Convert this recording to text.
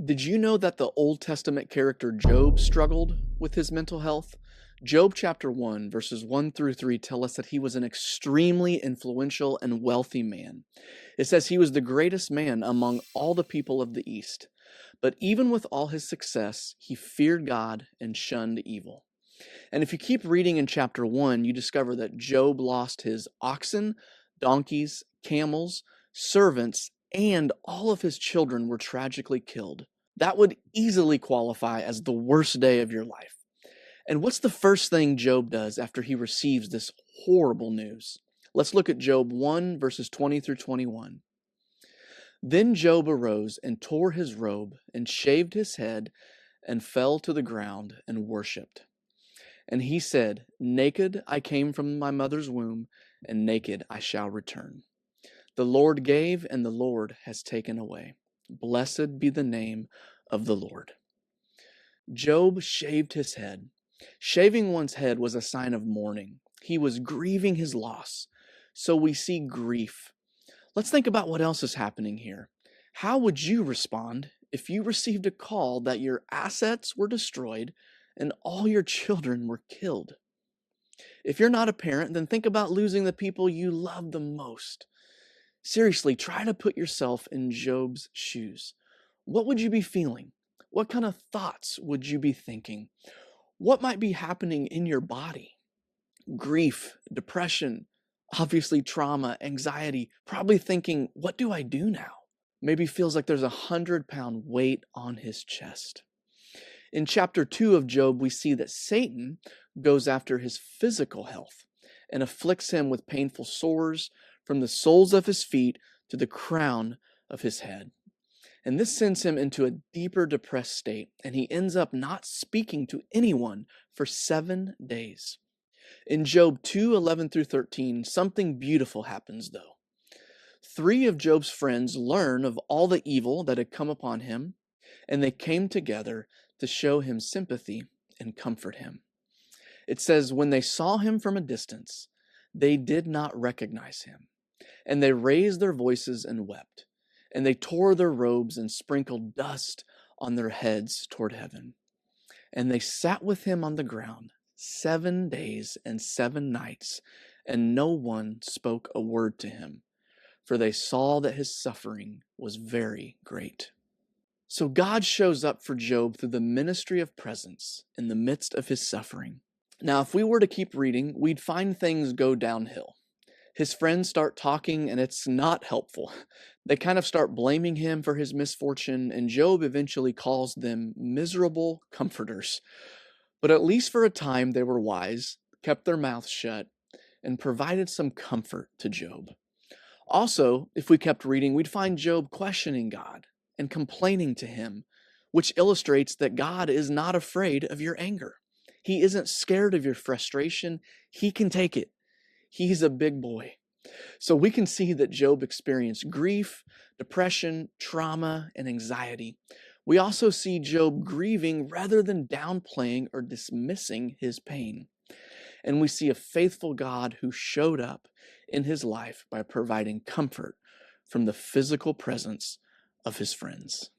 Did you know that the Old Testament character Job struggled with his mental health? Job chapter 1, verses 1 through 3 tell us that he was an extremely influential and wealthy man. It says he was the greatest man among all the people of the East. But even with all his success, he feared God and shunned evil. And if you keep reading in chapter 1, you discover that Job lost his oxen, donkeys, camels, servants, and all of his children were tragically killed. That would easily qualify as the worst day of your life. And what's the first thing Job does after he receives this horrible news? Let's look at Job 1, verses 20 through 21. Then Job arose and tore his robe and shaved his head and fell to the ground and worshipped. And he said, "Naked I came from my mother's womb, and naked I shall return. The Lord gave, and the Lord has taken away. Blessed be the name of the Lord." Job shaved his head. Shaving one's head was a sign of mourning. He was grieving his loss. So we see grief. Let's think about what else is happening here. How would you respond if you received a call that your assets were destroyed and all your children were killed? If you're not a parent, then think about losing the people you love the most. Seriously, try to put yourself in Job's shoes. What would you be feeling? What kind of thoughts would you be thinking? What might be happening in your body? Grief, depression, obviously trauma, anxiety, probably thinking, what do I do now? Maybe feels like there's 100-pound weight on his chest. In chapter 2 of Job, we see that Satan goes after his physical health and afflicts him with painful sores from the soles of his feet to the crown of his head. And this sends him into a deeper depressed state, and he ends up not speaking to anyone for 7 days. In Job 2:11 through 13, something beautiful happens though. 3 of Job's friends learn of all the evil that had come upon him, and they came together to show him sympathy and comfort him. It says, when they saw him from a distance, they did not recognize him, and they raised their voices and wept, and they tore their robes and sprinkled dust on their heads toward heaven. And they sat with him on the ground 7 days and 7 nights, and no one spoke a word to him, for they saw that his suffering was very great. So God shows up for Job through the ministry of presence in the midst of his suffering. Now, if we were to keep reading, we'd find things go downhill. His friends start talking, and it's not helpful. They kind of start blaming him for his misfortune, and Job eventually calls them miserable comforters. But at least for a time, they were wise, kept their mouths shut, and provided some comfort to Job. Also, if we kept reading, we'd find Job questioning God and complaining to him, which illustrates that God is not afraid of your anger. He isn't scared of your frustration. He can take it. He's a big boy. So we can see that Job experienced grief, depression, trauma, and anxiety. We also see Job grieving rather than downplaying or dismissing his pain. And we see a faithful God who showed up in his life by providing comfort from the physical presence of his friends.